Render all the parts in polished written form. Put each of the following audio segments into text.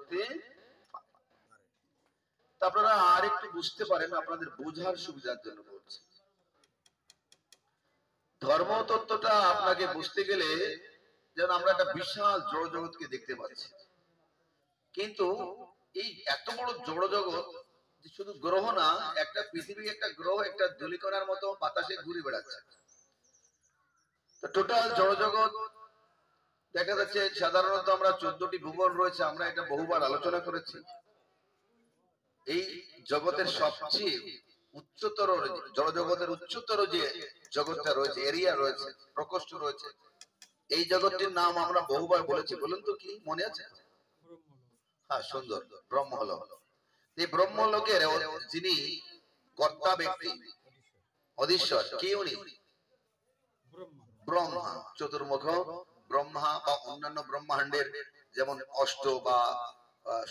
করতে। আপনারা আর একটু বুঝতে পারেন, আপনাদের বোঝার সুবিধার জন্য বলছি। ধর্মতত্ত্বটা আপনাকে বুঝতে গেলে যেন আমরা একটা বিশাল জড় জগৎকে দেখতে পাচ্ছি, কিন্তু এই এত বড় জড় জগৎ শুধু গ্রহ না, একটা পৃথিবী একটা গ্রহ, একটা ধূলিকণার মতো বাতাসে ঘুরে বেড়াচ্ছে। তো টোটাল জড় জগৎ দেখা যাচ্ছে সাধারণত আমরা 14টি ভুবন রয়েছে, আমরা এটা বহুবার আলোচনা করেছি। এই জগতের সবচেয়ে উচ্চতর জড় জগতের উচ্চতর যে জগৎটা রয়েছে, এরিয়া রয়েছে, প্রকোষ্ঠ রয়েছে, এই জগৎটির নাম আমরা বহুবার বলেছি। বলুন তো কি মনে আছে? হ্যাঁ, সুন্দর, ব্রহ্মলোক। এই ব্রহ্মলোকের যিনি কর্তা ব্যক্তি, অধীশ্বর, কি উনি? ব্রহ্মা, চতুর্মুখ ব্রহ্মা বা অন্যান্য ব্রহ্মাণ্ডের যেমন 8 বা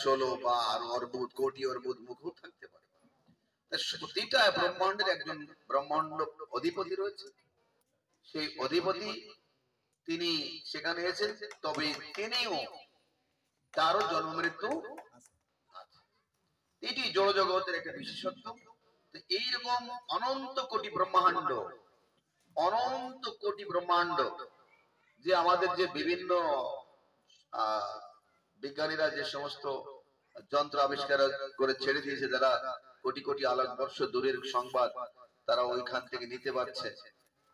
16 বা আরো অর্বুদ, কোটি অর্বুদ মুখ থাকতে পারে। প্রতিটা ব্রহ্মাণ্ডের একজন ব্রহ্মাণ্ড অধিপতি রয়েছে। সেই অধিপতি তিনি সেখানে এসেছেন, তবে তিনিও তারও জন্ম মৃত্যু আছে। এটি জড় জগতের একটা বিশেষত্ব। এইরকম অনন্ত কোটি ব্রহ্মাণ্ড, অনন্ত কোটি ব্রহ্মাণ্ড, যে আমাদের যে বিভিন্ন বিজ্ঞানীরা যে সমস্ত যন্ত্র আবিষ্কার করে ছেড়ে দিয়েছে, যারা কোটি কোটি আলোকবর্ষ দূরের সংবাদ তারা ওইখান থেকে নিতে পারছে,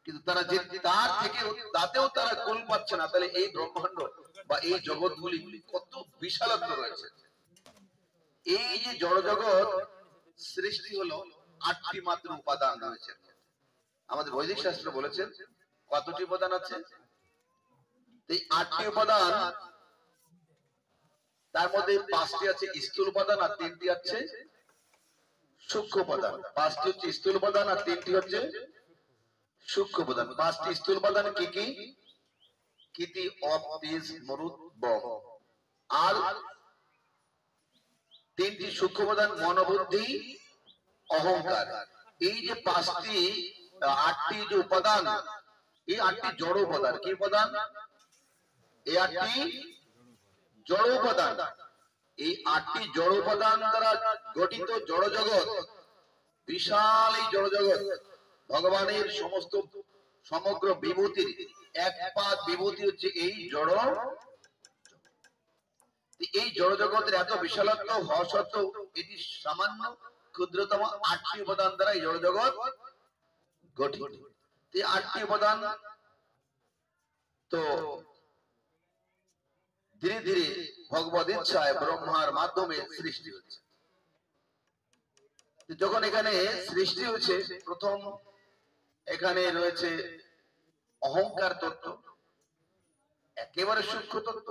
কিন্তু তারা যে তার থেকে তাতেও তারা কোল পাচ্ছে না। তাহলে এই ব্রহ্মাণ্ড বা এই জগৎগুলি কত বিশালত্ব রয়েছে। এই যে জড় জগৎ সৃষ্টি হলো 8টি মাত্র উপাদান রয়েছে। আমাদের বৈদিক শাস্ত্র বলেছেন কতটি উপাদান আছে? এই 8টি উপাদান, তার মধ্যে 5টি আছে স্থূল উপাদান আর 3টি আছে সূক্ষ্ম উপাদান। 5টি হচ্ছে স্থূল উপাদান আর 3টি হচ্ছে সূক্ষ্ম উপাদান। 5টি স্থূল উপাদান কি কি? কীতি, অপ, তেজ, মরুত, বম। আর 3টি সূক্ষ্ম উপাদান মন, বুদ্ধি, অহংকার। এই যে 5টি 8টি যে উপাদান, এই 8টি জড় উপাদান। কি উপাদান? এই 8টি জড় উপাদান। এই 8টি জড় উপাদান দ্বারা গঠিত জড় জগৎ, বিশাল এই জড় জগৎ ভগবানের সমস্ত সমগ্র বিভূতির এক পাত বিভূতি হচ্ছে এই জড়। এই জড় জগতের এত বিশালত্ব হওয়া সত্ত্বেও এটি সামান্য ক্ষুদ্রতম 8টি উপাদান দ্বারা এই জড় জগৎ গঠিত। এই 8টি উপাদান তো ধীরে ধীরে ভগবদ ইচ্ছায় ব্রহ্মার মাধ্যমে সৃষ্টি হচ্ছে। যখন এখানে সৃষ্টি হচ্ছে, প্রথম এখানে রয়েছে অহংকার তত্ত্ব, একেবারে সূক্ষ্ম তত্ত্ব।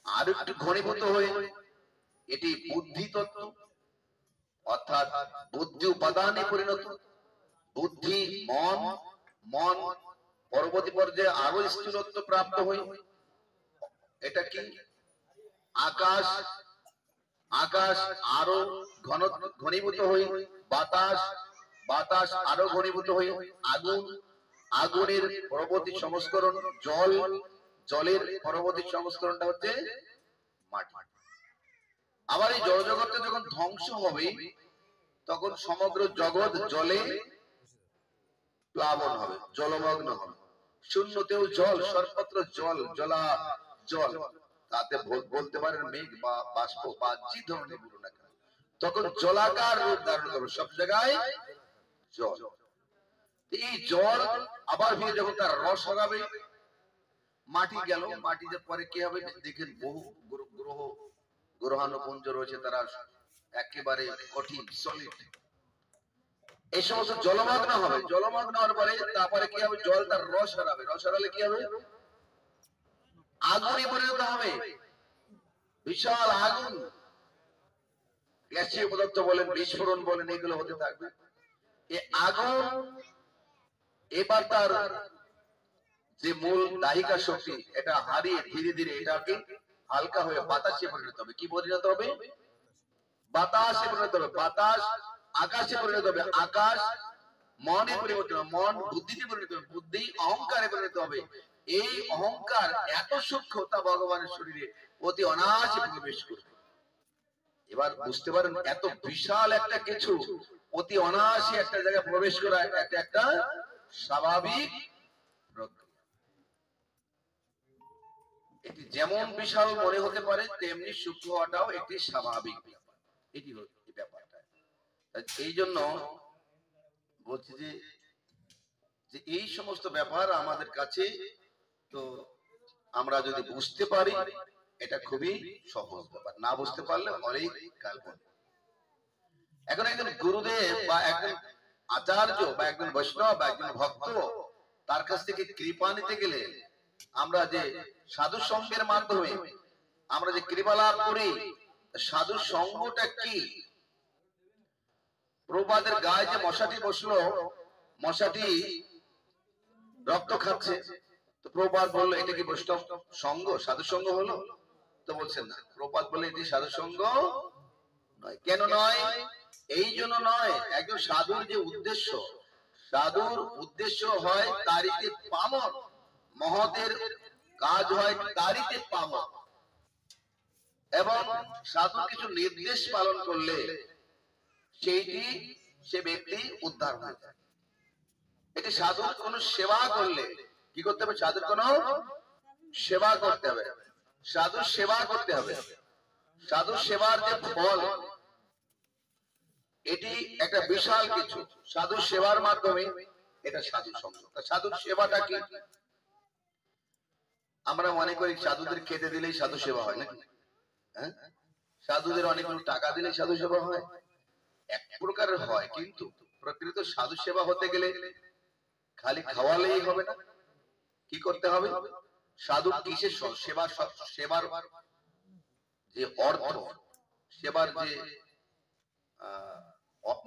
আর একটু ঘনীভূত হয়ে এটি বুদ্ধি তত্ত্ব, অর্থাৎ বুদ্ধি উপাদানে পরিণত। বুদ্ধি, মন, মন পরবর্তী পর্যায়ে আরো স্থূলত্ব প্রাপ্ত হয়ে এটা কি আকাশ, আকাশ আরো ঘনীভূত হয়ে বাতাস, বাতাস আরো ঘনীভূত হয়ে আগুন, আগুনের পরবর্তী সংস্করণ জল, জলের পরবর্তী সংস্করণটা হচ্ছে মাটি। আবার এই জড় জগৎটা যখন ধ্বংস হবে, তখন সমগ্র জগৎ জলে প্লাবন হবে, জলমগ্ন হবে। শূন্যতেও জল, সর্বত্র জল, জলা জল। তাতে বলতে পারেন মেঘ বা বাষ্প বা যে ধরনের বলুন না কেন, তখন জলাকার রূপ ধারণ করবে, সব জায়গায় জল। এই জল আবার ফিরে যখন তার রস হবে, মাটি গেল, মাটিতে পরে কি হবে দেখেন, বহু গ্রহ গ্রহাণুপুঞ্জ রয়েছে, তারা একেবারে কঠিন সলিড। এই সমস্ত জলমগ্ন হবে, জলমগ্ন হওয়ার পরে তারপরে কি হবে, জল তার রস হারাবে, রস হারালে কি হবে, আগুনে পরিণত হবে, বিশাল আগুন। গ্যাসীয় পদার্থ বলেন, বিস্ফোরণ বলেন, এগুলো হতে থাকবে। এই আগুন এবার তার যে মূল দাহিকা শক্তি এটা হারিয়ে ধীরে ধীরে এটাকে হালকা হয়ে বাতাসে পরিণত হবে। কি পরিণত হবে? বাতাসে পরিণত হবে। বাতাস আকাশে পরিণত হবে, আকাশ মনে পরিবর্তন হবে, মন বুদ্ধিতে পরিণত হবে, বুদ্ধি অহংকারে পরিণত হবে। এই অহংকার এত সূক্ষ্ম তা ভগবানের শরীরে অতি অনায়াসে প্রবেশ করবে। এবার বুঝতে পারেন এত বিশাল একটা কিছু অতি অনায়াসে একটা জায়গায় প্রবেশ করা এটা একটা স্বাভাবিক প্রক্রিয়া। এটি যেমন বিশাল মনে হতে পারে তেমনি সূক্ষ্ম হওয়াটাও একটি স্বাভাবিক ব্যাপার। এটি হচ্ছে ব্যাপারটা। এই জন্য বলছি যে এই সমস্ত ব্যাপার আমাদের কাছে তো আমরা যদি বুঝতে পারি এটা খুবই সহজ ব্যাপার, না বুঝতে পারলে অনেক কাল্পনিক। এখন একজন গুরুদেব বা একজন আচার্য বা একজন বৈষ্ণব বা একজন ভক্ত তার কাছ থেকে কৃপা নিতে গেলে আমরা যে সাধু সঙ্গের মাধ্যমে আমরা যে কৃপা লাভ করি, সাধু সঙ্গটা কি? প্রভুপাদের গায়ে যে মশাটি বসলো, মশাটি রক্ত খাচ্ছে, তো প্রভুপাদ বললো এটা কি বৈষ্ণব সঙ্গ, সাধু সঙ্গ হলো? তো বলছেন না। প্রভুপাদ বলে এটি সাধু সঙ্গ নয়। কেন নয়? এই জন্য নয়, একজন সাধুর যে উদ্দেশ্য, সাধুর উদ্দেশ্য হয় তারিতে পামর, মহতের কাজ হয় তারিতে পামর, এবং সাধু কিছু নির্দেশ পালন করলে সেইটি সে ব্যক্তি উদ্ধার হয়ে যায়। এটি সাধুর কোন সেবা করলে কি করতে হবে? সাধুর কোন সেবা করতে হবে, সাধুর সেবা করতে হবে। সাধু সেবার যে ফল এটি একটা বিশাল কিছু। সাধু সেবার মাধ্যমে এটা সাধু সঙ্গ। সাধুর সেবাটা কি? আমরা মনে করি সাধুদের খেতে দিলেই সাধু সেবা হয় নাকি? হ্যাঁ, সাধুদের অনেক টাকা দিলেই সাধু সেবা হয়, এক প্রকারের হয়, কিন্তু প্রকৃত সাধু সেবা হতে গেলে খালি খাওয়ালেই হবে না, কি করতে হবে? সাধু কিসের সেবা, সেবার যে অর্থ, সেবার যে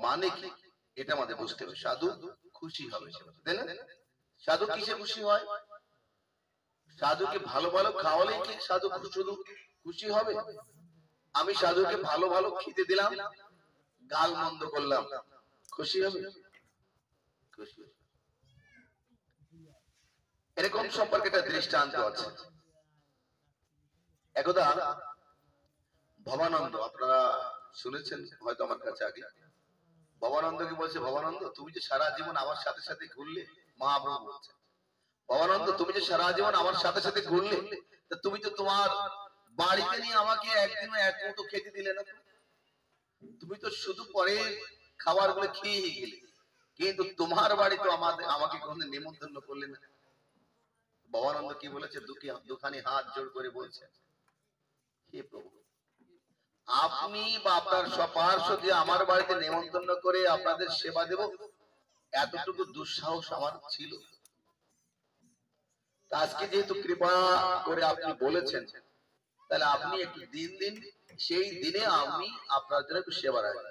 মানে কি, এটা আমাদের বুঝতে হবে। সাধু খুশি হবে, সাধু কিসে খুশি হয়? সাধুকে ভালো ভালো খাওয়ালেই কি সাধু শুধু খুশি হবে? আমি সাধুকে ভালো ভালো খেতে দিলাম, গাল মন্দ করলাম, খুশি হবে? খুশি হবে। এরকম সম্পর্কে একটা দৃষ্টান্ত আছে। একদা ভবানন্দ, আপনারা শুনেছেন হয়তো আমার কাছে আগে, ভবানন্দকে বলছে, ভবানন্দ তুমি যে সারা জীবন আমার সাথে সাথে ঘুরলে, মহাপ্রভু বলছে, ভবানন্দ তুমি যে সারা জীবন আমার সাথে সাথে ঘুরলে, তা তুমি তো তোমার বাড়িতে নিয়ে আমাকে একদিনও এক মুঠো খেতে দিলে না, তুমি তো শুধু পরে খাবার গুলো খেয়ে গেলে, কিন্তু তোমার বাড়ি তো আমাকে কোনদিন নিমন্ত্রণ করলে না। ভবানন্দ কি বলেছে? দুখানি হাত জোড় করে বলছে, হে প্রভু, আপনি বা আপনার সপার্শ্বদ আমার বাড়িতে নিমন্ত্রণ করে আপনাদের সেবা দেব, এতটুকু দুঃসাহস আমার ছিল? আজকে যেহেতু কৃপা করে আপনি বলেছেন, তাহলে আপনি একটু দিন দিন, সেই দিনে আমি আপনার জন্য একটু সেবা রাখবো।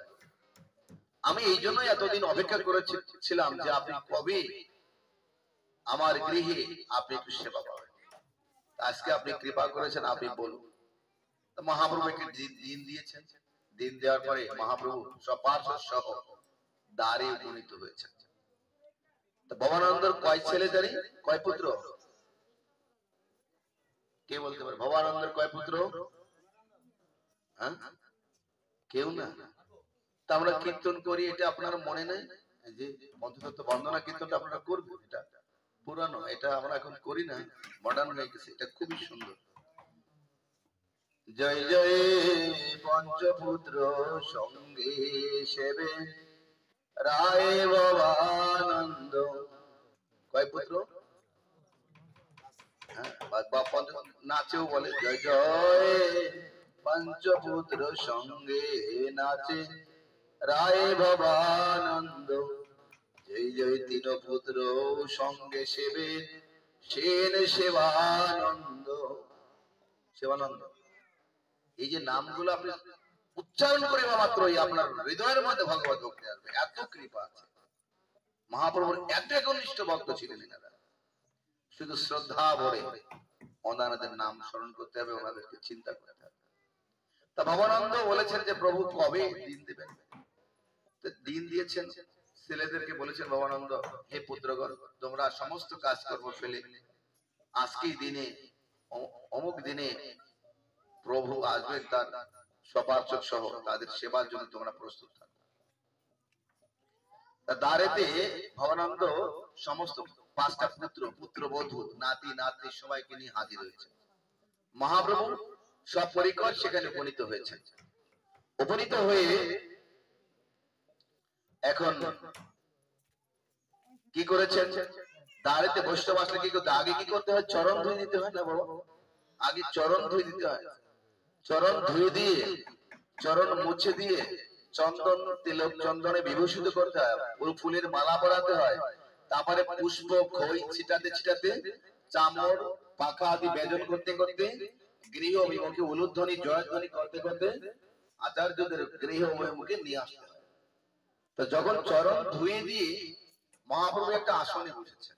আমি এই জন্যই এতদিন অপেক্ষা করেছিলাম যে আপনি কবে আমার গৃহে আপনি একটু সেবা পাবেন। আজকে আপনি কৃপা করেছেন, আপনি বলুন। মহাপ্রভুকে দিন দিয়েছেন, দিন দেওয়ার পরে মহাপ্রভু সপার্শ্বদ সহ দ্বারে উপনীত হয়েছেন। ভবানন্দর কয় ছেলে জানি, কয় পুত্র? কে বলতে পারে ভবানন্দর কয় পুত্র? কেউ না। তা আমরা কীর্তন করি, এটা আপনার মনে নেই যে পঞ্চতত্ত্ব বন্দনা কীর্তনটা আপনারা করবেন, এটা পুরানো, এটা আমরা এখন করি না, মডার্ন হয়ে গেছে, এটা খুবই সুন্দর। জয় জয় পঞ্চপুত্র সঙ্গে সেবে রায় ভবানন্দ। কয় পুত্র? নাচেও বলে জয় জয় পঞ্চপুত্র সঙ্গে নাচে রায় ভবানন্দ, জয় জয় তিন পুত্র সঙ্গে সেবে সেন সেবানন্দ। সেবানন্দ, এই যে নামগুলো আপনি উচ্চারণ করে মাত্রই আপনার হৃদয়ের মধ্যে ভগবত ভক্তি আসবে, এত কৃপা আছে। মহাপ্রভুর এত একনিষ্ঠ ভক্ত ছিলেন এনারা। শুধু শ্রদ্ধা ভরে ওনাদের নাম স্মরণ করতে হবে, ওনাদেরকে চিন্তা করতে হবে। তা ভবানন্দ বলেছেন যে প্রভু কবে দিন দেবেন? দিন দিয়েছেন, ছেলেদেরকে বলেছেন ভবানন্দ, হে পুত্রগণ, তোমরা সমস্ত কাজকর্ম ফেলে আজকের দিনে অমুক দিনে প্রভু আসবেন তার সপার্ষদ সহ, তাদের সেবার জন্য তোমরা প্রস্তুত থাকো। দ্বারেতে ভবানন্দ সমস্ত 5টা পুত্রবধূ, নাতি নাতনি সবাইকে নিয়ে হাজির হয়েছে। মহাপ্রভু সব পরিকর সেখানে উপনীত হয়েছে। উপনীত হয়ে এখন কি করেছেন, দ্বারেতে বৈষ্ণব আসলে কি করতে, আগে কি করতে হয়, চরণ ধুয়ে দিতে হয় না বাবা? আগে চরণ ধুয়ে দিতে হয়। চরণ ধুয়ে দিয়ে, চরণ মুছে দিয়ে চন্দন তিলক চন্দনে বিভূষিত করতে হয়, ওর ফুলের মালা পরাতে হয়। তারপরে পুষ্প খই ছিটাতে ছিটাতে, চামর পাখা আদি বেজন করতে করতে, গৃহ অভিমুখে উলুধ্বনি জয়ধ্বনি করতে করতে আচার্যদের গৃহ অভিমুখে নিয়ে আসতে হয়। তো যখন চরণ ধুয়ে দিয়ে মহাপ্রভু একটা আসনে বসেছেন,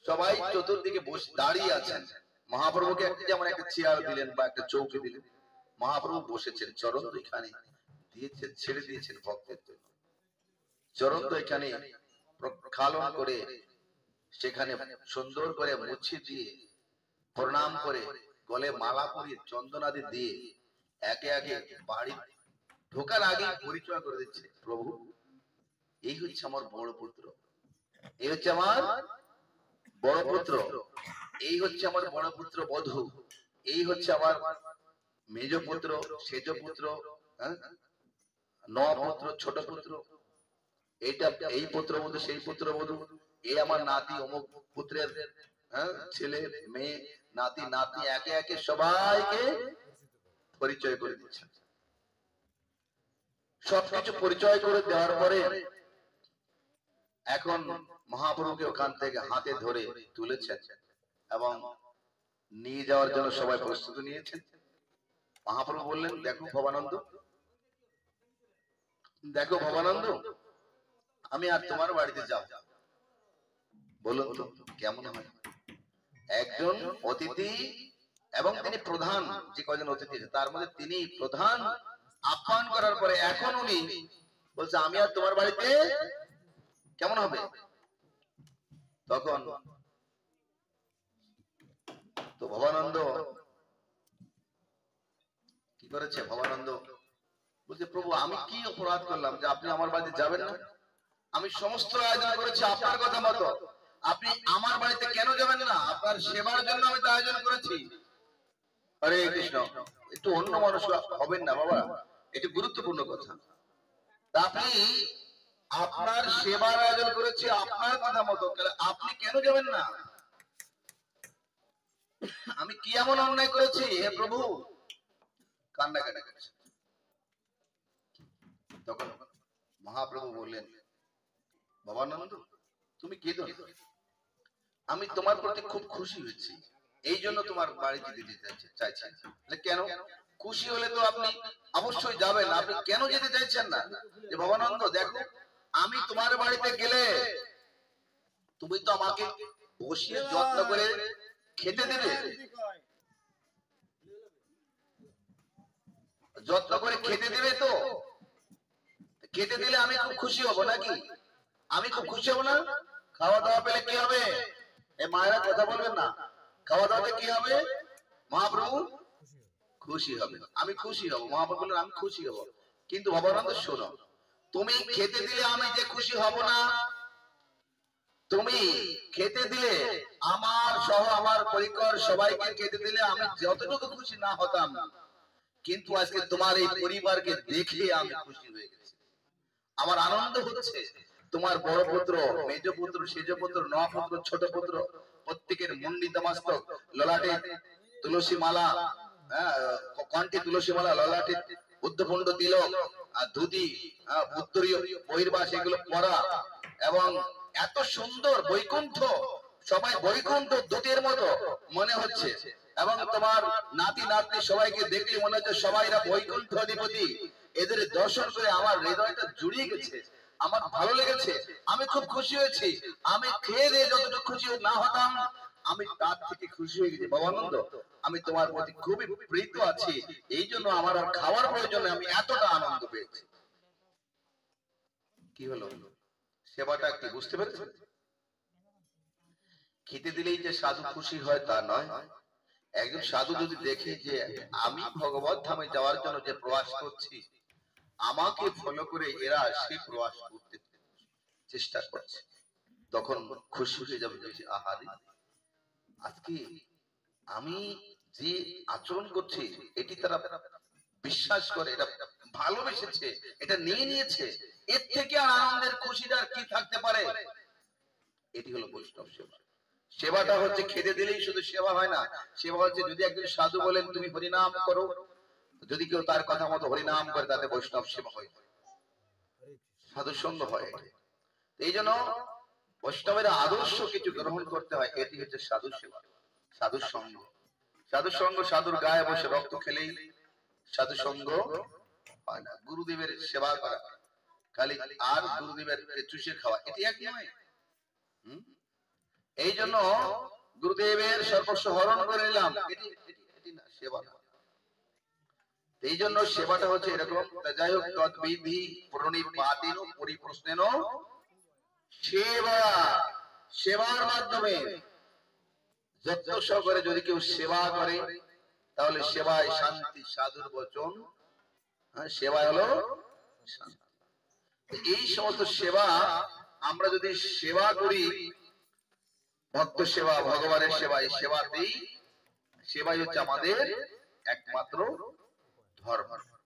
সবাই চতুর্দিকে বসে দাঁড়িয়ে আছেন। মহাপ্রভুকে যেমন একটা চেয়ার দিলেন বা একটা চৌকি দিলেন, মহাপ্রভু বসেছেন, চরণ তো এখানে দিয়েছেন, ছেড়ে দিয়েছেন ভক্তের জন্য। চরণ তো এখানে প্রক্ষালন করে সেখানে সুন্দর করে মুছে দিয়ে প্রণাম করে গলে মালা পরিয়ে চন্দনাদি দিয়ে একে একে বাড়ি ঢোকার আগে পরিচয় করে দিচ্ছে, প্রভু এই হচ্ছে আমার বড় পুত্র, এই হচ্ছে আমার বড় পুত্র, এই হচ্ছে আমার বড় পুত্র বধূ, এই হচ্ছে আমার মেজ পুত্র, সেজ পুত্র, নপুত্র, ছোট পুত্র, এইটা এই পুত্র বধূ, সেই পুত্র বধূ, এই আমার নাতি অমুক পুত্রের ছেলে মেয়ে নাতি নাতনি, একে একে সবাইকে পরিচয় করে দিচ্ছে। সবকিছু পরিচয় করে দেওয়ার পরে এখন মহাপ্রভুকে ওখান থেকে হাতে ধরে তুলেছেন এবং নিয়ে যাওয়ার জন্য সবাই প্রস্তুতি নিয়েছেন। মহাপ্রভু বললেন, দেখো ভবানন্দ, দেখো ভবানন্দ, আমি আর তোমার বাড়িতে যাব, বলুন তো কেমন হয়? একজন অতিথি এবং তিনি প্রধান, যে কয়জন অতিথি তার মধ্যে তিনি প্রধান, আহ্বান করার পরে এখন উনি বলছে আমি আর তোমার বাড়িতে কেমন হবে? তখন তো ভবানন্দ কি করেছে, ভবানন্দ বলছে, প্রভু আমি কি অপরাধ করলাম যে আপনি আমার বাড়িতে যাবেন না? আমি সমস্ত আয়োজন করেছি আপনার কথা মতো, আপনি আমার বাড়িতে কেন যাবেন না? আপনার সেবার জন্য আমি তো আয়োজন করেছি। হরে কৃষ্ণ, একটু অন্য মানুষ হবেন না বাবা, এটা গুরুত্বপূর্ণ কথা। আপনি আপনার সেবার আয়োজন করেছি আপনার কথা মতো, আপনি কেন যাবেন না? আমি কি এমন অন্যায় করেছি হে প্রভু? কান্নাকাটি করছে। তখন মহাপ্রভু বললেন, ভবানন্দ তুমি কেঁদো না, আমি তোমার প্রতি খুব খুশি হয়েছি, এই জন্য তোমার বাড়িতে দিতে চাইছি। কেন? খুশি হলে তো আপনি অবশ্যই যাবেন, আপনি কেন যেতে চাইছেন না? যে ভবানন্দ দেখো, আমি তোমার বাড়িতে গেলে তুমি তো আমাকে বসিয়ে যত্ন করে খেতে দেবে, যত্ন করে খেতে দেবে, তো খেতে দিলে আমি খুব খুশি হব নাকি? আমি খুব খুশি হব না? খাওয়া দাওয়া পেলে কি হবে? এই মায়েরা কথা বলবেন না, খাওয়া দাওয়াতে কি হবে? মহাপ্রভু খুশি হবে, আমি খুশি হব। মহাপ্রভু বললেন আমি খুশি হব, কিন্তু ভবানন্দ শোনো, তুমি খেতে দিলে আমি যে খুশি হব না, তুমি খেতে দিলে আমার সহ আমার পরিকর সবাইকে খেতে দিলে আমি যতটুকু খুশি না হতাম, কিন্তু আজকে তোমার এই পরিবারকে দেখে আমি খুশি হয়ে গেছি, আমার আনন্দ হচ্ছে। তোমার বড় পুত্র, মেজ পুত্র, সেজ পুত্র, নপুত্র, ছোট পুত্র প্রত্যেকের মণ্ডিত মস্তক, ললাটে তুলসী মালা, কণ্ঠে তুলসী মালা, ললাটে বুদ্ধপুণ্ড তিলক আর ধুতি, উত্তরীয় বহির্বাস এগুলো পরা, এবং এত সুন্দর বৈকুণ্ঠ, সবাই বৈকুণ্ঠ দূতের মতো মনে হচ্ছে, এবং তোমার নাতি নাতনি সবাইকে দেখলে মনে হচ্ছে সবাইরা বৈকুণ্ঠ অধিপতি। এদের দর্শন করে আমার হৃদয়টা জুড়িয়ে গেছে, আমার ভালো লেগেছে, আমি খুব খুশি হয়েছি। আমি খেয়ে দিয়ে যতটুকু খুশি না হতাম, আমি তার থেকে খুশি হয়ে গেছি। ভবানন্দ, আমি তোমার প্রতি খুবই প্রীত আছি, এই জন্য আমার আর খাওয়ার প্রয়োজনে আমি এতটা আনন্দ পেয়েছি। কি হলো? সেবাটা কি বুঝতে পেরেছেন? খেতে দিলেই যে সাধু খুশি হয় তা নয়। একজন সাধু যদি দেখে যে আমি ভগবত ধামে যাওয়ার জন্য যে প্রয়াস করছি, আমাকে ফলো করে এরা সেই প্রয়াস করতে চেষ্টা করছে, তখন খুশি হয়ে যাবে যে আহারে, আজকে আমি যে আচরণ করছি এটি তারা বিশ্বাস করে, এটা ভালোবেসেছে, এটা নিয়ে নিয়েছে, এর থেকে আর আনন্দের খুশিটা কি থাকতে পারে। এটি হলো বৈষ্ণব সেবা। সেবাটা হচ্ছে খেতে দিলেই শুধু সেবা হয় না, সেবা হচ্ছে যদি একজন সাধু বলেন তুমি হরিনাম করো, যদি কেউ তার কথা মতো হরিনাম করে, তাতে বৈষ্ণব সেবা হয়, সাধু সঙ্গ হয়। এই জন্য বৈষ্ণবের আদর্শ কিছু গ্রহণ করতে হয়, এটি হচ্ছে সাধু সেবা, সাধু সঙ্গ। সাধু সঙ্গ সাধুর গায়ে বসে রক্ত খেলেই সাধু সঙ্গ হয় না। গুরুদেবের সেবা করা খালি আর গুরুদেবের চুষে খাওয়া এটি এক নয়। এই জন্য গুরুদেবের সর্বস্ব হরণ করে নিলাম, এটি না, সেবা না। এই জন্য সেবাটা হচ্ছে এরকম। যাই হোক, তদ্বিধি প্রণিপাতেন পরিপ্রশ্নেন সেবা, সেবার মাধ্যমে যত্ন সহকারে যদি কেউ সেবা করে, তাহলে সেবায় শান্তি, সাধুর বচন, সেবায় হলো শান্তি। এই সমস্ত সেবা আমরা যদি সেবা করি, ভক্ত সেবা, ভগবানের সেবা, এই সেবাতেই, সেবাই হচ্ছে আমাদের একমাত্র ধর্ম।